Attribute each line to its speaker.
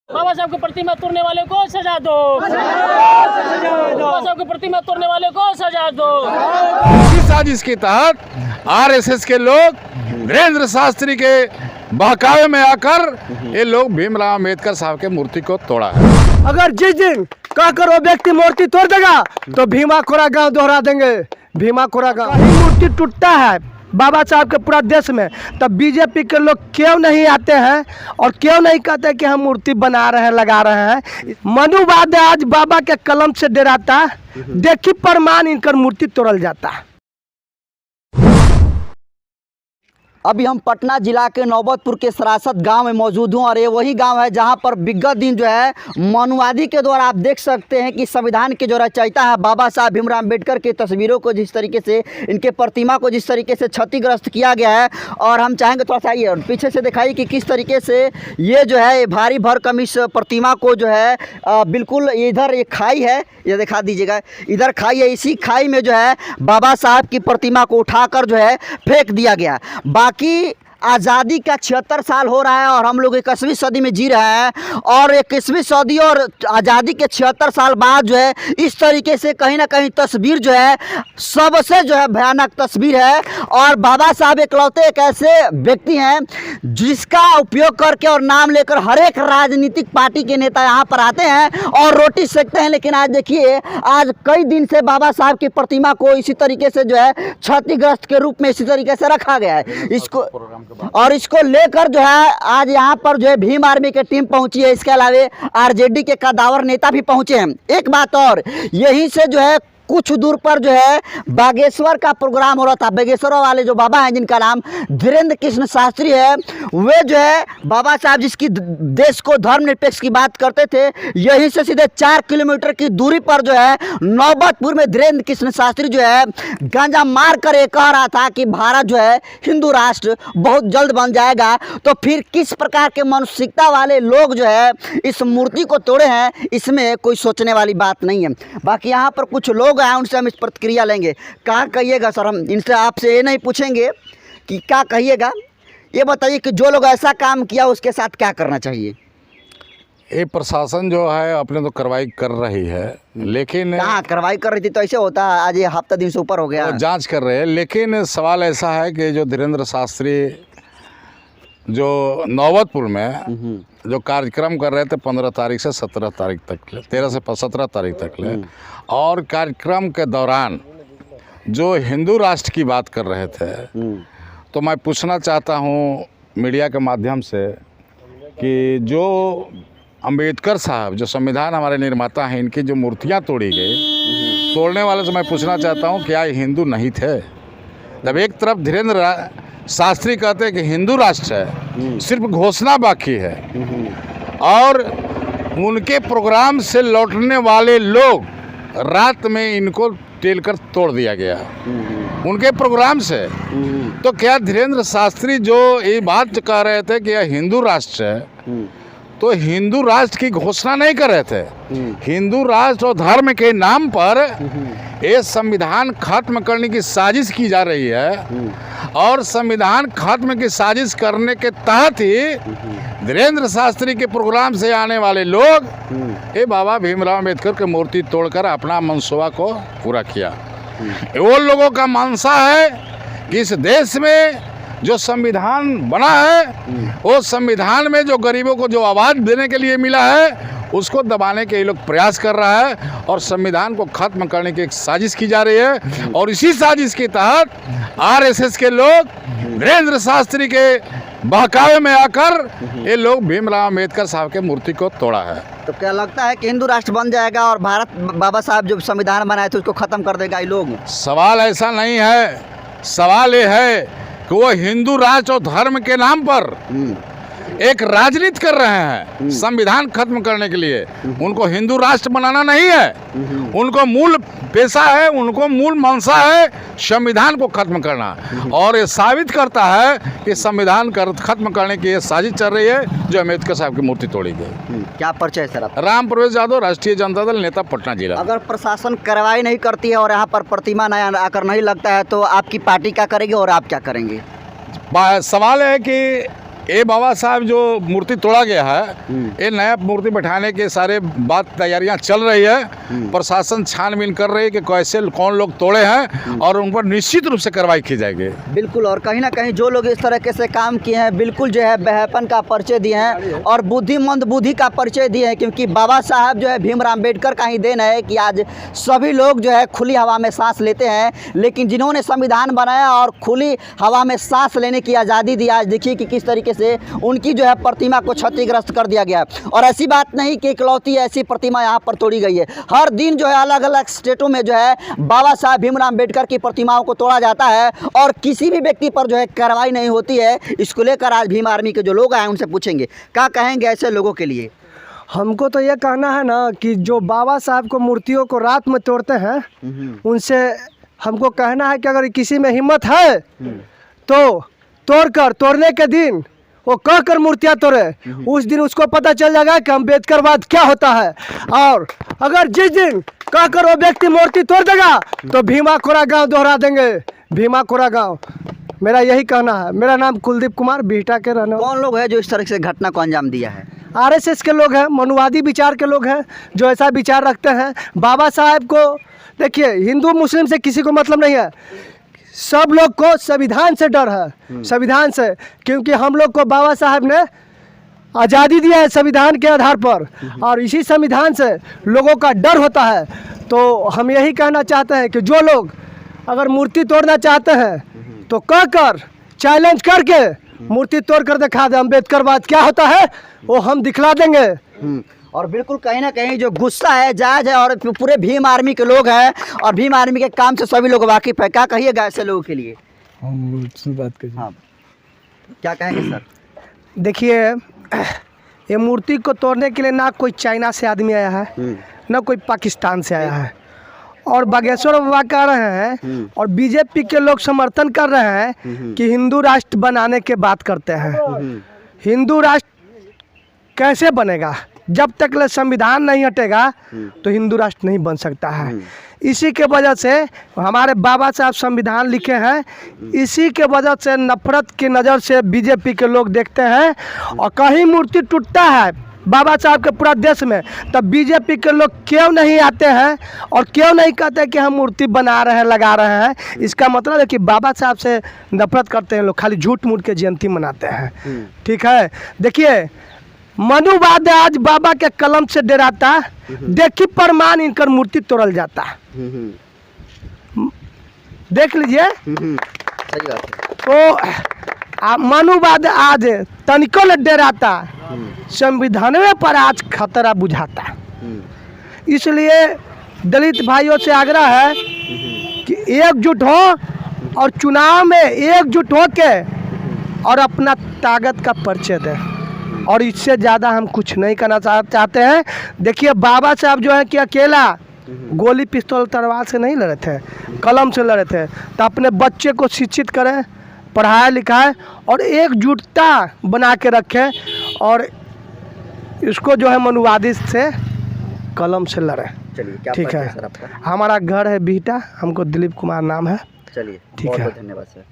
Speaker 1: बाबा साहब की प्रतिमा तोड़ने वाले को सजा दो, बाबा साहब की प्रतिमा तोड़ने वाले को सजा दो।
Speaker 2: इसी साजिश के तहत आरएसएस के लोग वीरेंद्र शास्त्री के बहकावे में आकर ये लोग भीमराव अंबेडकर साहब के मूर्ति को तोड़ा है।
Speaker 3: अगर जिस दिन कहकर वो व्यक्ति मूर्ति तोड़ देगा तो भीमा कोरा गांव दोहरा देंगे। भीमा कोरा गांव मूर्ति टूटता है बाबा साहब के पूरा देश में, तब बीजेपी के लोग क्यों नहीं आते हैं और क्यों नहीं कहते कि हम मूर्ति बना रहे हैं, लगा रहे हैं। मनुवाद आज बाबा के कलम से डराता, देखी प्रमाण इनकर मूर्ति तोड़ल जाता।
Speaker 4: अभी हम पटना जिला के नौबतपुर के सरासत गांव में मौजूद हूं और ये वही गांव है जहां पर विगत दिन जो है मनुवादी के द्वारा आप देख सकते हैं कि संविधान के जो रचयिता है बाबा साहब भीमराव अंबेडकर की तस्वीरों को जिस तरीके से, इनके प्रतिमा को जिस तरीके से क्षतिग्रस्त किया गया है। और हम चाहेंगे थोड़ा सा आइए और पीछे से दिखाइए कि किस तरीके से ये जो है भारी भरकम इस प्रतिमा को जो है बिल्कुल इधर एक खाई है, ये दिखा दीजिएगा, इधर खाई है, इसी खाई में जो है बाबा साहब की प्रतिमा को उठाकर जो है फेंक दिया गया। कि आज़ादी का 76 साल हो रहा है और हम लोग 21वीं सदी में जी रहे हैं और 21वीं सदी और आज़ादी के 76 साल बाद जो है इस तरीके से कहीं ना कहीं तस्वीर जो है सबसे जो है भयानक तस्वीर है। और बाबा साहब इकलौते एक ऐसे व्यक्ति हैं जिसका उपयोग करके और नाम लेकर हर एक राजनीतिक पार्टी के नेता यहाँ पर आते हैं और रोटी सेकते हैं। लेकिन आज देखिए, आज कई दिन से बाबा साहब की प्रतिमा को इसी तरीके से जो है क्षतिग्रस्त के रूप में इसी तरीके से रखा गया है। इसको लेकर जो है आज यहाँ पर जो है भीम आर्मी की टीम पहुंची है। इसके अलावा आरजेडी के कद्दावर नेता भी पहुंचे हैं। एक बात और, यहीं से जो है कुछ दूर पर जो है बागेश्वर का प्रोग्राम हो रहा था। बागेश्वर वाले जो बाबा हैं जिनका नाम धीरेन्द्र कृष्ण शास्त्री है, वे जो है बाबा साहब जिसकी देश को धर्मनिरपेक्ष की बात करते थे, यहीं से सीधे 4 किलोमीटर की दूरी पर जो है नौबतपुर में धीरेन्द्र कृष्ण शास्त्री जो है गांजा मार कर ये कह रहा था कि भारत जो है हिंदू राष्ट्र बहुत जल्द बन जाएगा। तो फिर किस प्रकार के मानसिकता वाले लोग जो है इस मूर्ति को तोड़े हैं, इसमें कोई सोचने वाली बात नहीं है। बाकी यहाँ पर कुछ लोग आए, उनसे हम इस प्रतिक्रिया लेंगे। क्या कहिएगा सर? हम इनसे आपसे ये नहीं पूछेंगे कि क्या कहिएगा, ये बताइए कि जो लोग ऐसा काम किया उसके साथ क्या करना चाहिए?
Speaker 2: ये प्रशासन जो है अपने तो कार्रवाई कर रही है, लेकिन
Speaker 4: कहाँ कार्रवाई कर रही थी तो ऐसे होता है? आज ये हफ्ता दिन से ऊपर हो गया,
Speaker 2: जांच कर रहे हैं। लेकिन सवाल ऐसा है कि जो धीरेन्द्र शास्त्री जो नौबतपुर में जो कार्यक्रम कर रहे थे 15 तारीख से 17 तारीख तक, 13 से 17 तारीख तक ले, और कार्यक्रम के दौरान जो हिंदू राष्ट्र की बात कर रहे थे, तो मैं पूछना चाहता हूँ मीडिया के माध्यम से कि जो अंबेडकर साहब जो संविधान हमारे निर्माता हैं, इनकी जो मूर्तियाँ तोड़ी गई, तोड़ने वाले से मैं पूछना चाहता हूँ क्या ये हिंदू नहीं थे? जब एक तरफ धीरेन्द्र शास्त्री कहते हैं कि हिंदू राष्ट्र है, सिर्फ घोषणा बाकी है, और उनके प्रोग्राम से लौटने वाले लोग रात में इनको टेल कर तोड़ दिया गया उनके प्रोग्राम से। तो क्या धीरेन्द्र शास्त्री जो ये बात कह रहे थे कि यह हिंदू राष्ट्र है, तो हिंदू राष्ट्र की घोषणा नहीं कर रहे थे? हिंदू राष्ट्र और धर्म के नाम पर ये संविधान खत्म करने की साजिश की जा रही है, और संविधान खत्म की साजिश करने के तहत ही धीरेन्द्र शास्त्री के प्रोग्राम से आने वाले लोग ये बाबा भीमराव अंबेडकर की मूर्ति तोड़कर अपना मनसूबा को पूरा किया। वो लोगों का मंशा है कि इस देश में जो संविधान बना है, वो संविधान में जो गरीबों को जो आवाज़ देने के लिए मिला है, उसको दबाने के ये लोग प्रयास कर रहा है और संविधान को खत्म करने की एक साजिश की जा रही है। और इसी साजिश के तहत आरएसएस के लोग वीरेंद्र शास्त्री के बहकावे में आकर ये लोग भीमराव अंबेडकर साहब के मूर्ति को तोड़ा है।
Speaker 4: तो क्या लगता है कि हिंदू राष्ट्र बन जाएगा और भारत बाबा साहब जो संविधान बनाए थे उसको खत्म कर देगा ये लोग?
Speaker 2: सवाल ऐसा नहीं है, सवाल ये है कि वो हिंदू राष्ट्र और धर्म के नाम पर एक राजनीति कर रहे हैं संविधान खत्म करने के लिए। उनको हिंदू राष्ट्र बनाना नहीं है, उनको मूल पेशा है, उनको मूल मंशा है संविधान को खत्म करना। और ये साबित करता है कि संविधान खत्म करने की ये साजिश चल रही है जो अम्बेडकर साहब की मूर्ति तोड़ी गई।
Speaker 4: क्या परिचय है सर आपका?
Speaker 2: राम प्रवेश यादव, राष्ट्रीय जनता दल, नेता पटना जिला।
Speaker 4: अगर प्रशासन कार्रवाई नहीं करती है और यहाँ पर प्रतिमा आकर नहीं लगता है तो आपकी पार्टी क्या करेगी और आप क्या करेंगे?
Speaker 2: सवाल है कि ये बाबा साहब जो मूर्ति तोड़ा गया है, ये नया मूर्ति बैठाने के सारे बात तैयारियां चल रही है। प्रशासन छानबीन कर रही है कि कैसे कौन लोग तोड़े हैं और उन पर निश्चित रूप से कार्रवाई की जाएगी।
Speaker 4: बिल्कुल, और कहीं ना कहीं जो लोग इस तरह से काम किए हैं बिल्कुल जो है बेहपन का परिचय दिए हैं और बुद्धिमंद बुद्धि का परिचय दिए हैं, क्योंकि बाबा साहब जो है भीमराव अम्बेडकर का ही देन है कि आज सभी लोग जो है खुली हवा में सांस लेते हैं। लेकिन जिन्होंने संविधान बनाया और खुली हवा में सांस लेने की आज़ादी दी, आज देखिए कि किस तरीके से उनकी जो है प्रतिमा को क्षतिग्रस्त कर दिया गया है। और ऐसी बात नहीं कि इकलौती ऐसी प्रतिमा यहाँ पर तोड़ी गई है, हर दिन जो है अलग अलग स्टेटों में जो है बाबा साहब भीमराव अम्बेडकर की प्रतिमाओं को तोड़ा जाता है और किसी भी व्यक्ति पर जो है कार्रवाई नहीं होती है। इसको लेकर आज भीम आर्मी के जो लोग आए उनसे पूछेंगे क्या कहेंगे ऐसे लोगों के लिए।
Speaker 3: हमको तो ये कहना है ना कि जो बाबा साहब को मूर्तियों को रात में तोड़ते हैं उनसे हमको कहना है कि अगर किसी में हिम्मत है तो तोड़ने के दिन वो कहकर मूर्तियाँ तोड़े, उस दिन उसको पता चल जाएगा कि अम्बेडकरवाद क्या होता है। और अगर जिस दिन कहकर वो व्यक्ति मूर्ति तोड़ देगा तो भीमा कोरा गांव दोहरा देंगे, भीमा कोरा गांव। मेरा यही कहना है। मेरा नाम कुलदीप कुमार, बिहटा के रहने।
Speaker 4: कौन लोग है जो इस तरह से घटना को अंजाम दिया है?
Speaker 3: आरएसएस के लोग हैं, मनुवादी विचार के लोग हैं जो ऐसा विचार रखते हैं। बाबा साहब को देखिए, हिंदू मुस्लिम से किसी को मतलब नहीं है, सब लोग को संविधान से डर है, संविधान से, क्योंकि हम लोग को बाबा साहब ने आज़ादी दिया है संविधान के आधार पर और इसी संविधान से लोगों का डर होता है। तो हम यही कहना चाहते हैं कि जो लोग अगर मूर्ति तोड़ना चाहते हैं तो कहकर चैलेंज करके मूर्ति तोड़ कर दिखा दे अम्बेडकरवाद क्या होता है, वो हम दिखला देंगे।
Speaker 4: और बिल्कुल कहीं ना कहीं जो गुस्सा है जायज़ है और पूरे भीम आर्मी के लोग हैं और भीम आर्मी के काम से सभी लोग वाकिफ़ है। क्या कहिएगा ऐसे लोगों के लिए?
Speaker 3: बात करिए।
Speaker 4: हाँ, क्या कहेंगे सर?
Speaker 3: देखिए, ये मूर्ति को तोड़ने के लिए ना कोई चाइना से आदमी आया है ना कोई पाकिस्तान से आया है, और बागेश्वर बाबा कह रहे हैं और बीजेपी के लोग समर्थन कर रहे हैं कि हिंदू राष्ट्र बनाने के बात करते हैं। हिंदू राष्ट्र कैसे बनेगा? जब तक ले संविधान नहीं हटेगा तो हिंदू राष्ट्र नहीं बन सकता है। इसी के वजह से हमारे बाबा साहब संविधान लिखे हैं, इसी के वजह से नफरत की नज़र से बीजेपी के लोग देखते हैं। और कहीं मूर्ति टूटता है बाबा साहब के पूरा देश में, तब बीजेपी के लोग क्यों नहीं आते हैं और क्यों नहीं कहते कि हम मूर्ति बना रहे हैं, लगा रहे हैं। इसका मतलब है कि बाबा साहब से नफरत करते हैं लोग, खाली झूठ मूठ के जयंती मनाते हैं। ठीक है, देखिए, मनुवाद आज बाबा के कलम से डराता, देखी प्रमाण इनकर मूर्ति तोड़ल जाता। देख लीजिए,
Speaker 4: सही बात है।
Speaker 3: तो मनुवाद आज तनिको न डराता, संविधान पर आज खतरा बुझाता। इसलिए दलित भाइयों से आग्रह है कि एकजुट हो और चुनाव में एकजुट हो के और अपना ताकत का परिचय दें, और इससे ज़्यादा हम कुछ नहीं करना चाहते हैं। देखिए, बाबा साहब जो है कि अकेला गोली पिस्तौल तलवार से नहीं लड़े थे, कलम से लड़े थे। तो अपने बच्चे को शिक्षित करें, पढ़ाए लिखाए और एकजुटता बना के रखें और इसको जो है मनुवादी से कलम से लड़ें।
Speaker 4: चलिए, क्या
Speaker 3: ठीक है।
Speaker 4: सर आपका?
Speaker 3: हमारा घर है बिहटा, हमको दिलीप कुमार नाम है।
Speaker 4: चलिए,
Speaker 3: ठीक है,
Speaker 4: धन्यवाद सर।